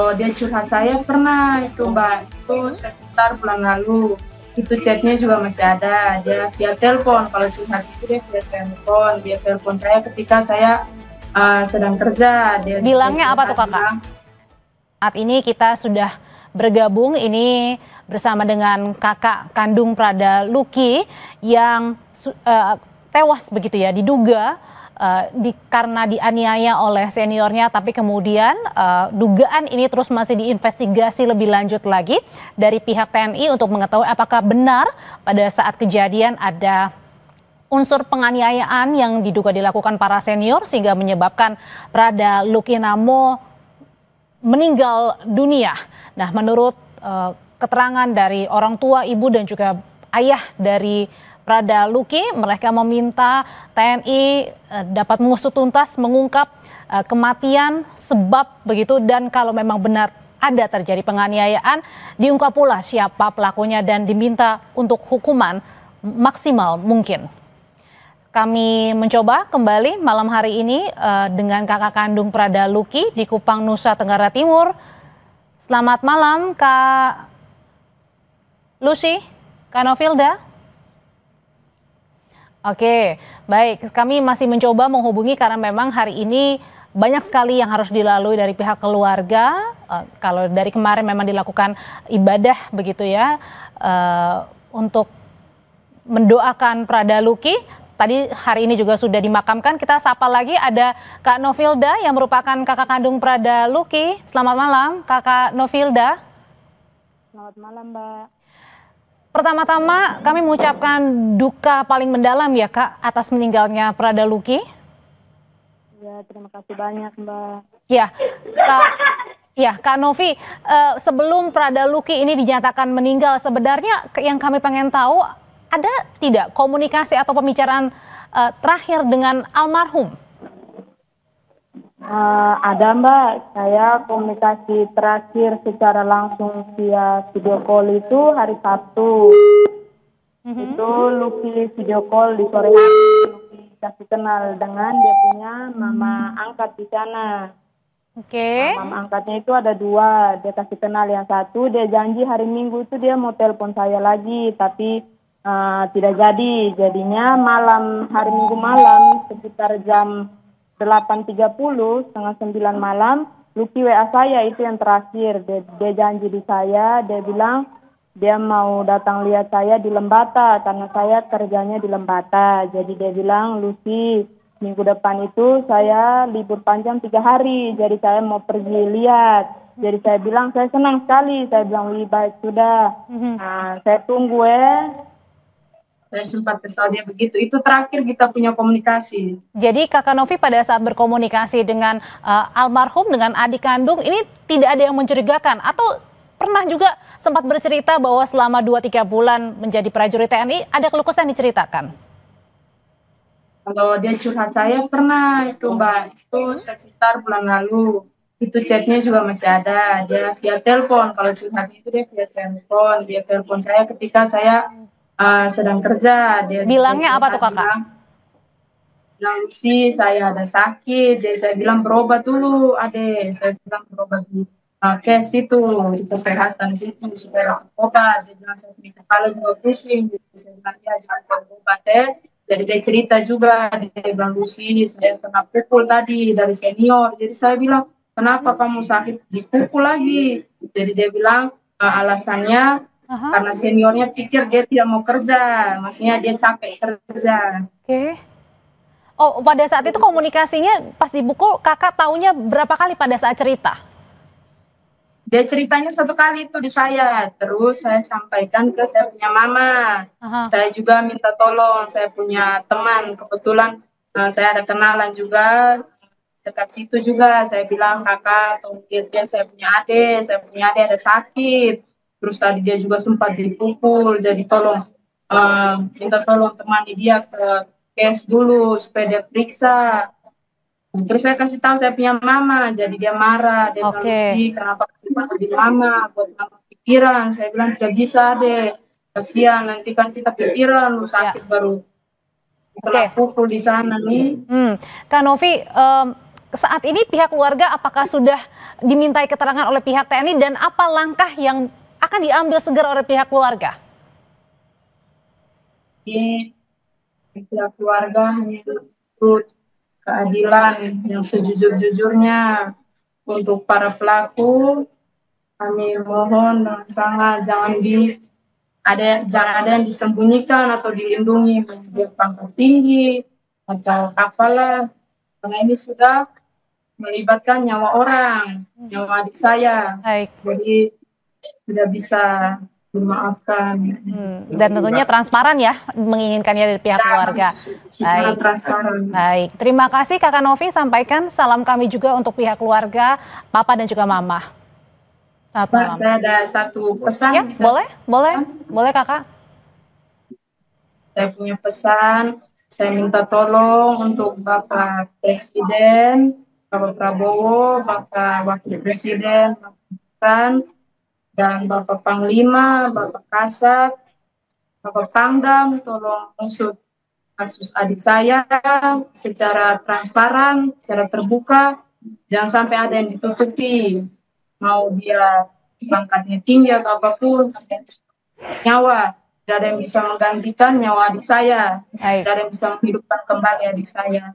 Oh, dia curhat saya pernah itu Mbak, itu sekitar bulan lalu. Itu chatnya juga masih ada, dia via telepon. Kalau curhat itu dia via telepon saya ketika saya sedang kerja. Bilangnya apa tuh Kakak? Saat ini kita sudah bergabung ini bersama dengan kakak kandung Prada Luki yang tewas begitu ya, diduga karena dianiaya oleh seniornya, tapi kemudian dugaan ini terus masih diinvestigasi lebih lanjut lagi dari pihak TNI untuk mengetahui apakah benar pada saat kejadian ada unsur penganiayaan yang diduga dilakukan para senior sehingga menyebabkan Prada Luki Namo meninggal dunia. Nah, menurut keterangan dari orang tua, ibu dan juga ayah dari Prada Luki, mereka meminta TNI dapat mengusut tuntas, mengungkap kematian, sebab begitu, dan kalau memang benar ada terjadi penganiayaan, diungkap pula siapa pelakunya dan diminta untuk hukuman maksimal mungkin. Kami mencoba kembali malam hari ini dengan kakak kandung Prada Luki di Kupang, Nusa Tenggara Timur. Selamat malam, Kak Lucy, Kak Novilda. Oke, baik. Kami masih mencoba menghubungi karena memang hari ini banyak sekali yang harus dilalui dari pihak keluarga. Kalau dari kemarin memang dilakukan ibadah begitu ya, untuk mendoakan Prada Luki. Tadi hari ini juga sudah dimakamkan. Kita sapa lagi ada Kak Novilda yang merupakan kakak kandung Prada Luki. Selamat malam, Kakak Novilda. Selamat malam, Mbak. Pertama-tama kami mengucapkan duka paling mendalam ya Kak atas meninggalnya Prada Luki. Ya, terima kasih banyak, Mbak. Kak Novi, sebelum Prada Luki ini dinyatakan meninggal, sebenarnya yang kami pengen tahu, ada tidak komunikasi atau pembicaraan terakhir dengan almarhum? Ada, Mbak. Saya komunikasi terakhir secara langsung via video call itu hari Sabtu. Itu Luki video call di sore hari. Luki kasih kenal dengan dia punya mama angkat di sana. Oke. Mama angkatnya itu ada dua. Dia kasih kenal yang satu. Dia janji hari Minggu itu dia mau telepon saya lagi, tapi tidak jadi. Jadinya malam hari Minggu malam sekitar jam 8.30, setengah 9 malam, Luki WA saya itu yang terakhir. Dia janji di saya, dia bilang dia mau datang lihat saya di Lembata karena saya kerjanya di Lembata. Jadi dia bilang, Luki, minggu depan itu saya libur panjang 3 hari, jadi saya mau pergi lihat. Jadi saya bilang, saya senang sekali. Saya bilang, wih baik sudah. Saya tunggu Saya sempat kesal dia begitu. Itu terakhir kita punya komunikasi. Jadi Kakak Novi pada saat berkomunikasi dengan almarhum, dengan adik kandung, ini tidak ada yang mencurigakan? Atau pernah juga sempat bercerita bahwa selama 2-3 bulan menjadi prajurit TNI, ada keluh kesah yang diceritakan? Kalau dia curhat saya pernah itu Mbak, itu sekitar bulan lalu. Itu chatnya juga masih ada, dia via telepon. Kalau curhat itu dia via telepon saya ketika saya sedang kerja. Bilangnya apa tuh Kakak? Bilang sih saya ada sakit, jadi saya bilang berobat dulu, Ade. Saya bilang berobat di kes itu, di kesehatan situ supaya obat. Dia bilang saya punya kepala juga pusing, jadi saya bilang ya jangan berobat Jadi dia cerita juga, dia bilang Lucy, saya kena pukul tadi dari senior. Jadi saya bilang, kenapa kamu sakit dipukul lagi? Jadi dia bilang alasannya karena seniornya pikir dia tidak mau kerja, maksudnya dia capek kerja. Oke. Oh, pada saat itu komunikasinya pas dipukul, kakak taunya berapa kali pada saat cerita? Dia ceritanya 1 kali itu di saya, terus saya sampaikan ke saya punya mama. Saya juga minta tolong, saya punya teman, kebetulan saya ada kenalan juga dekat situ juga. Saya bilang kakak, tolong lihat dia, saya punya adik ada sakit. Terus tadi dia juga sempat dipukul, jadi tolong minta tolong temani dia ke kes dulu supaya dia periksa. Terus saya kasih tahu saya punya mama, jadi dia marah, dia bilang sih kenapa kasih tahu di mama, buat mama pikiran. Saya bilang tidak bisa deh, kasihan nanti kan kita pikiran, lu sakit baru kena pukul di sana nih. Kak Novi, saat ini pihak keluarga apakah sudah dimintai keterangan oleh pihak TNI dan apa langkah yang akan diambil segera oleh pihak keluarga? Di pihak keluarga hanya menuntut keadilan yang sejujur-jujurnya untuk para pelaku. Kami mohon dengan sangat jangan ada yang disembunyikan atau dilindungi menjadi pangkat tinggi atau apalah, karena ini sudah melibatkan nyawa orang, nyawa adik saya. Baik. Jadi tidak bisa dimaafkan. Dan tentunya transparan ya menginginkannya dari pihak keluarga. Baik. Transparan. Baik, terima kasih Kakak Novi, sampaikan salam kami juga untuk pihak keluarga, Papa dan juga Mama. Selamat Pak, malam. saya ada satu pesan. Ya, boleh Kakak. Saya punya pesan, saya minta tolong untuk Bapak Presiden, Bapak Prabowo, Bapak Wakil Presiden, Bapak Gibran, dan Bapak Panglima, Bapak Kasat, Bapak Pangdam, tolong usut kasus adik saya secara transparan, secara terbuka, jangan sampai ada yang ditutupi. Mau dia pangkatnya tinggi atau apapun, nyawa, tidak ada yang bisa menggantikan nyawa adik saya, tidak ada yang bisa menghidupkan kembali adik saya.